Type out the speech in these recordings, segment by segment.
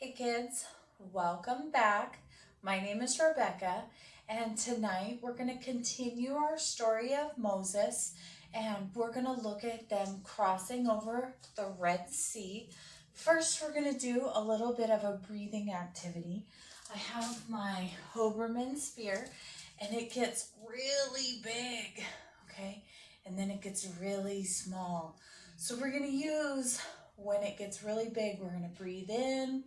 Hey kids, welcome back. My name is Rebecca, and tonight we're going to continue our story of Moses, and we're going to look at them crossing over the Red Sea. First, we're going to do a little bit of a breathing activity. I have my Hoberman spear, and it gets really big, okay? And then it gets really small. So we're going to use, when it gets really big, we're going to breathe in,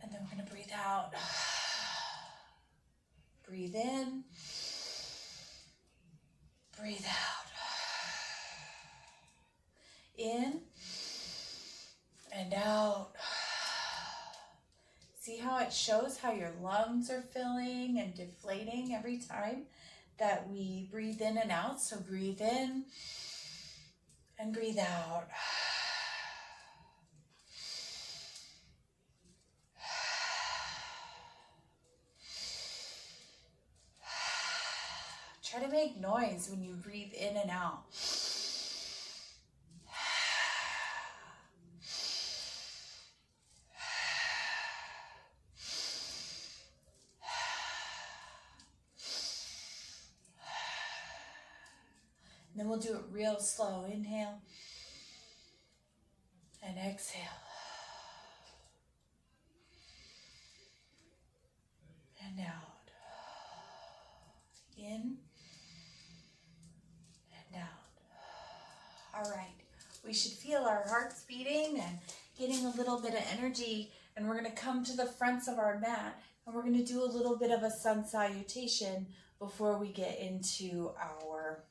and then we're going to breathe out. Breathe in, breathe out. In and out. See how it shows how your lungs are filling and deflating every time that we breathe in and out? So breathe in and breathe out. Try to make noise when you breathe in and out. And then we'll do it real slow. Inhale and exhale. And out. In and out. All right. We should feel our hearts beating and getting a little bit of energy. And we're going to come to the fronts of our mat, and we're going to do a little bit of a sun salutation before we get into our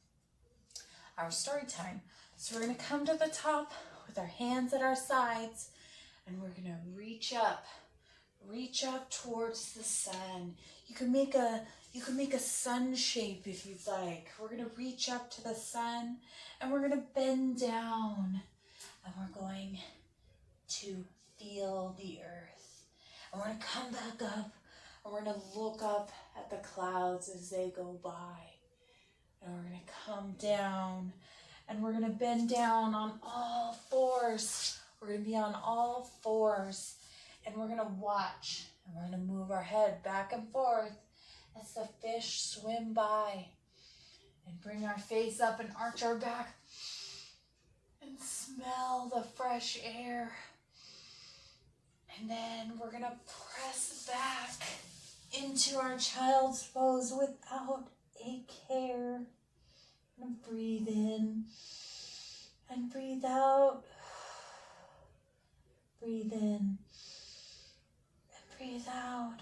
story time. So we're going to come to the top with our hands at our sides, and we're going to reach up towards the sun. You can make a sun shape if you'd like. We're going to reach up to the sun, and we're going to bend down, and we're going to feel the earth. And we're going to come back up, and we're going to look up at the clouds as they go by. And we're going to come down, and we're going to bend down on all fours. We're going to be on all fours, and we're going to watch, and we're going to move our head back and forth as the fish swim by, and bring our face up and arch our back and smell the fresh air. And then we're going to press back into our child's pose without a care. And breathe in and breathe out. Breathe in and breathe out.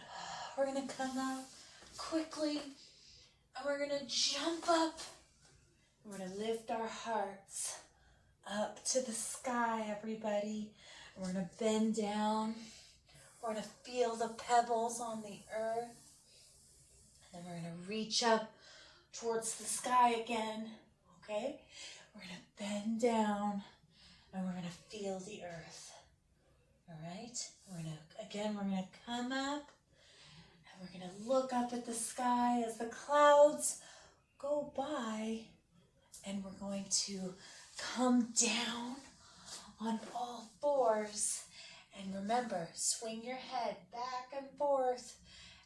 We're going to come up quickly, and we're going to jump up. We're going to lift our hearts up to the sky, everybody. And we're going to bend down. We're going to feel the pebbles on the earth. And then we're going to reach up towards the sky again, okay? We're going to bend down, and we're going to feel the earth, all right? We're going to come up, and we're going to look up at the sky as the clouds go by, and we're going to come down on all fours. And remember, swing your head back and forth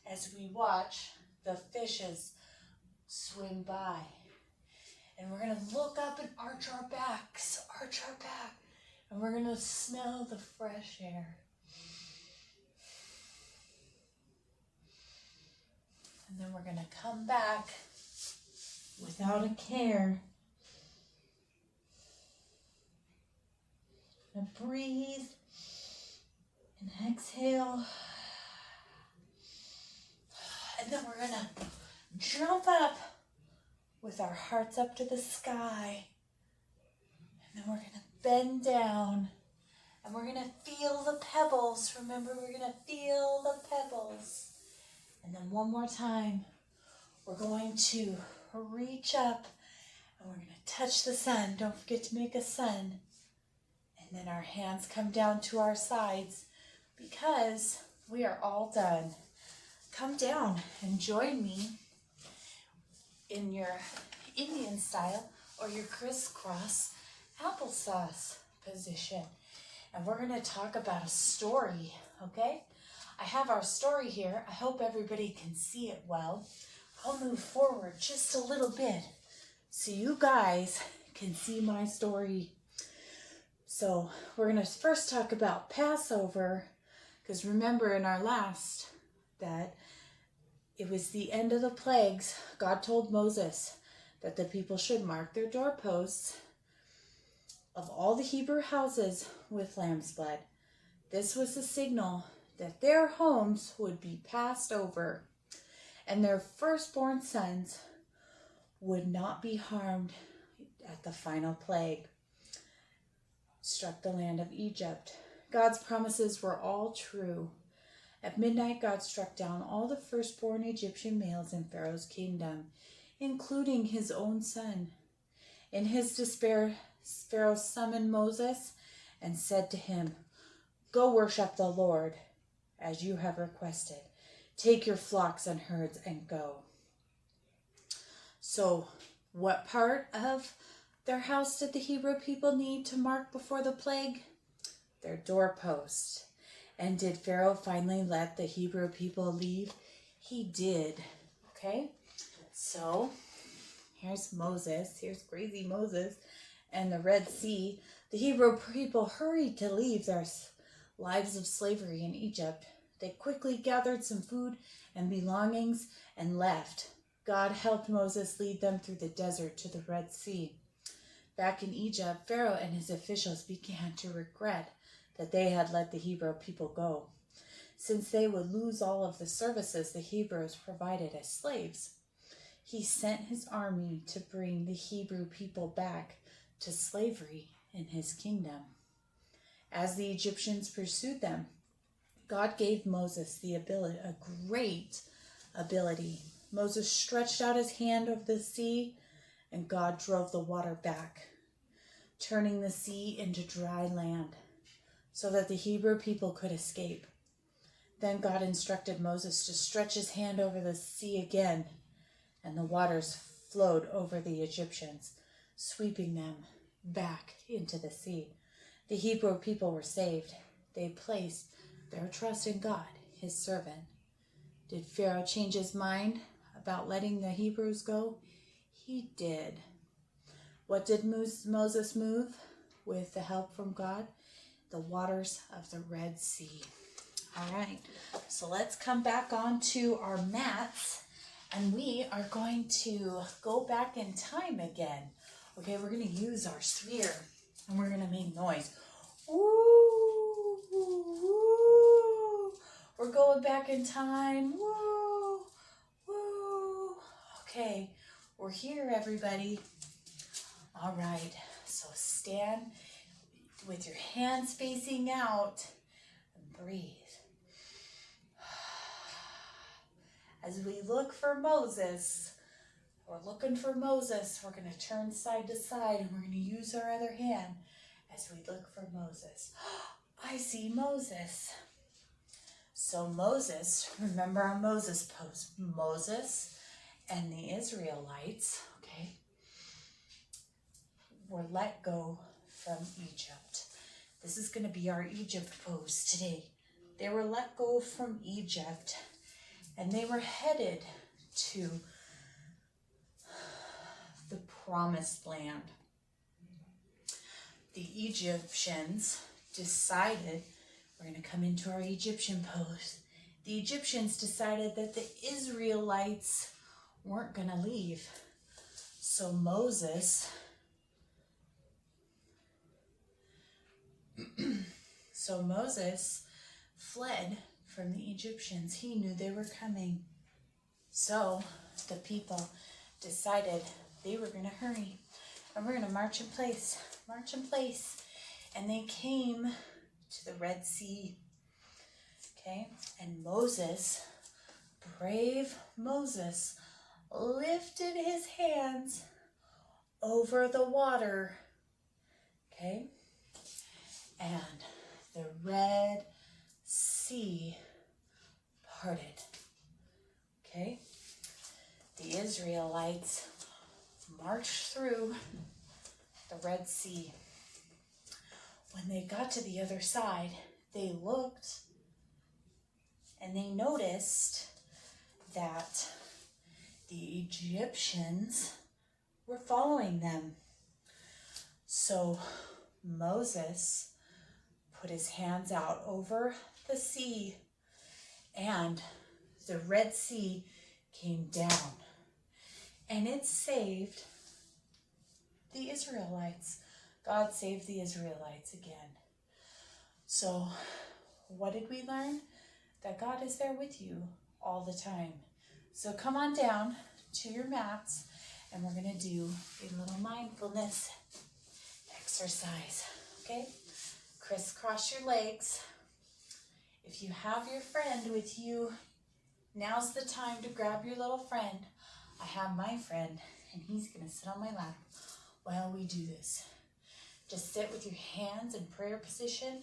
as we watch the fishes swim by. And we're going to look up and arch our backs, and we're going to smell the fresh air. And then we're going to come back without a care. And breathe and exhale. And then we're going to jump up with our hearts up to the sky. And then we're going to bend down, and we're going to feel the pebbles. Remember, we're going to feel the pebbles. And then one more time, we're going to reach up, and we're going to touch the sun. Don't forget to make a sun. And then our hands come down to our sides, because we are all done. Come down and join me in your Indian style or your crisscross applesauce position. and we're going to talk about a story, okay? I have our story here. I hope everybody can see it well. I'll move forward just a little bit so you guys can see my story. So we're going to first talk about Passover, because remember in our last that it was the end of the plagues. God told Moses that the people should mark their doorposts of all the Hebrew houses with lamb's blood. This was the signal that their homes would be passed over and their firstborn sons would not be harmed at the final plague struck the land of Egypt. God's promises were all true. At midnight, God struck down all the firstborn Egyptian males in Pharaoh's kingdom, including his own son. In his despair, Pharaoh summoned Moses and said to him, "Go worship the Lord as you have requested. Take your flocks and herds and go." So, what part of their house did the Hebrew people need to mark before the plague? Their doorpost. And did Pharaoh finally let the Hebrew people leave? He did. Okay? So, here's Moses. Here's crazy Moses and the Red Sea. The Hebrew people hurried to leave their lives of slavery in Egypt. They quickly gathered some food and belongings and left. God helped Moses lead them through the desert to the Red Sea. Back in Egypt, Pharaoh and his officials began to regret that they had let the Hebrew people go, since they would lose all of the services the Hebrews provided as slaves. He sent his army to bring the Hebrew people back to slavery in his kingdom. As the Egyptians pursued them, God gave Moses a great ability. Moses stretched out his hand over the sea, and God drove the water back, turning the sea into dry land so that the Hebrew people could escape. Then God instructed Moses to stretch his hand over the sea again, and the waters flowed over the Egyptians, sweeping them back into the sea. The Hebrew people were saved. They placed their trust in God, his servant. Did Pharaoh change his mind about letting the Hebrews go? He did. What did Moses move with the help from God? The waters of the Red Sea. All right, so let's come back onto our mats, and we are going to go back in time again. Okay, we're going to use our sphere, and we're going to make noise. Woo, woo, woo. We're going back in time. Woo, woo. Okay, we're here, everybody. All right, so stand with your hands facing out and breathe. As we look for Moses, we're looking for Moses. We're going to turn side to side, and we're going to use our other hand as we look for Moses. I see Moses. So Moses, remember our Moses pose. Moses and the Israelites, okay, were let go from Egypt. This is going to be our Egypt pose today. They were let go from Egypt, and they were headed to the promised land. The Egyptians decided, we're going to come into our Egyptian pose. The Egyptians decided that the Israelites weren't going to leave. So Moses fled from the Egyptians. He knew they were coming. So the people decided they were going to hurry, and we're going to march in place. And they came to the Red Sea. Okay, and Moses, brave Moses, lifted his hands over the water. Okay, and the Red Sea parted. Okay, the Israelites marched through the Red Sea. When they got to the other side, they looked and they noticed that the Egyptians were following them. So Moses put his hands out over the sea, and the Red Sea came down, and it saved the Israelites. God saved the Israelites again. So what did we learn? That God is there with you all the time. So come on down to your mats, and we're going to do a little mindfulness exercise. Okay? Crisscross your legs. If you have your friend with you, now's the time to grab your little friend. I have my friend, and he's going to sit on my lap while we do this. Just sit with your hands in prayer position, and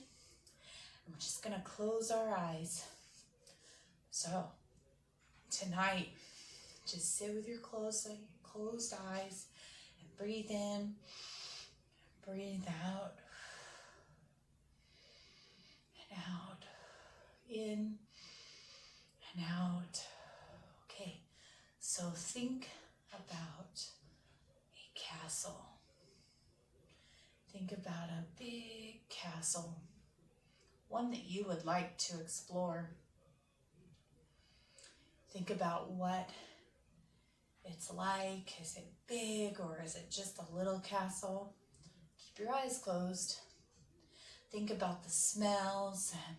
we're just going to close our eyes. So, tonight, just sit with your closed eyes and breathe in, breathe out, and out, in and out. Okay, so think about a castle. Think about a big castle, one that you would like to explore. Think about what it's like. Is it big, or is it just a little castle? Keep your eyes closed. Think about the smells and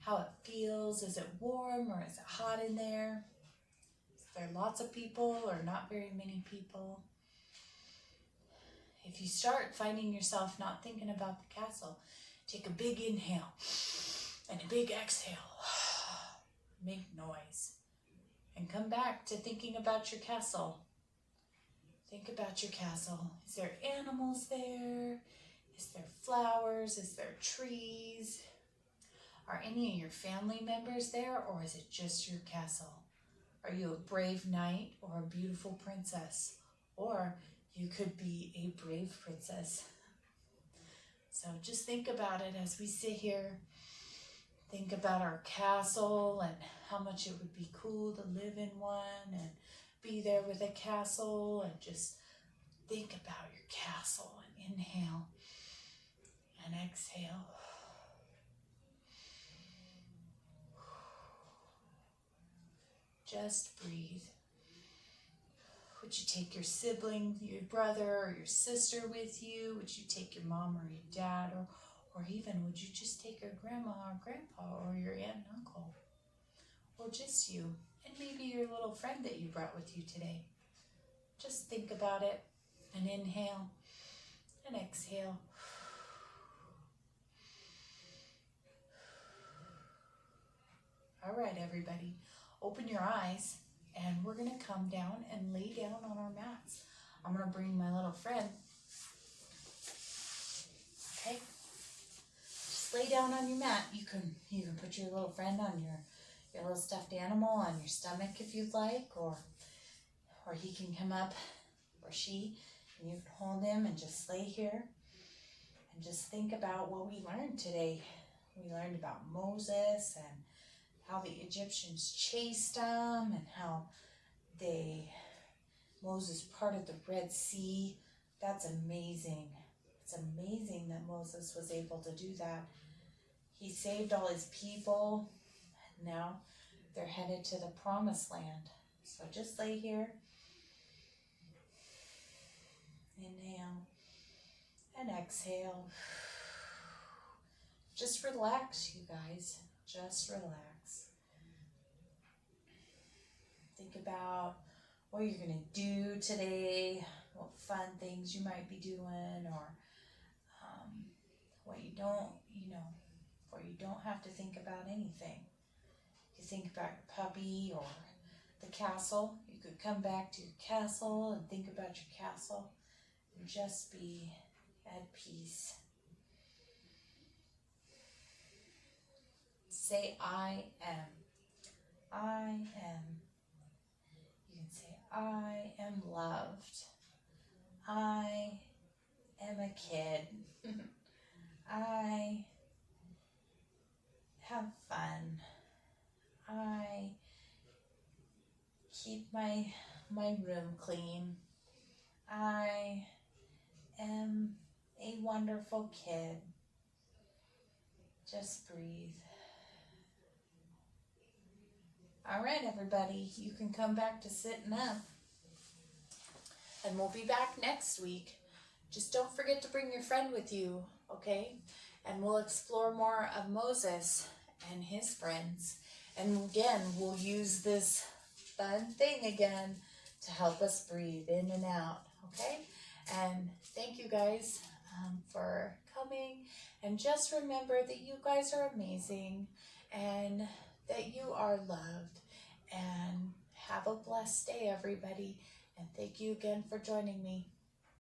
how it feels. Is it warm or is it hot in there? Is there lots of people or not very many people? If you start finding yourself not thinking about the castle, take a big inhale and a big exhale. Make noise. And come back to thinking about your castle. Think about your castle. Is there animals there? Is there flowers? Is there trees? Are any of your family members there, or is it just your castle? Are you a brave knight or a beautiful princess? Or you could be a brave princess. So just think about it as we sit here. Think about our castle and how much it would be cool to live in one and be there with a castle, and just think about your castle and inhale and exhale. Just breathe. Would you take your sibling, your brother or your sister with you? Would you take your mom or your dad? Or even would you just take your grandma or grandpa or your aunt and uncle? Or just you, and maybe your little friend that you brought with you today. Just think about it and inhale and exhale. All right, everybody, open your eyes, and we're going to come down and lay down on our mats. I'm going to bring my little friend. Okay? Just lay down on your mat. You can put your little friend on your little stuffed animal on your stomach if you'd like, or he can come up, or she, and you can hold him and just lay here and just think about what we learned today. We learned about Moses and how the Egyptians chased them, and how Moses parted the Red Sea. That's amazing. It's amazing that Moses was able to do that. He saved all his people, and now they're headed to the promised land. So just lay here. Inhale and exhale. Just relax, you guys. Just relax. Think about what you're going to do today, what fun things you might be doing, or what you don't have to think about anything. You think about your puppy or the castle. You could come back to your castle and think about your castle and just be at peace. Say, I am. I am. You can say, I am loved. I am a kid. I have fun. I keep my room clean. I am a wonderful kid. Just breathe. All right, everybody, you can come back to sitting up. And we'll be back next week. Just don't forget to bring your friend with you, okay? And we'll explore more of Moses and his friends. And again, we'll use this fun thing again to help us breathe in and out, okay? And thank you guys for coming. And just remember that you guys are amazing and that you are loved. And have a blessed day, everybody. And thank you again for joining me.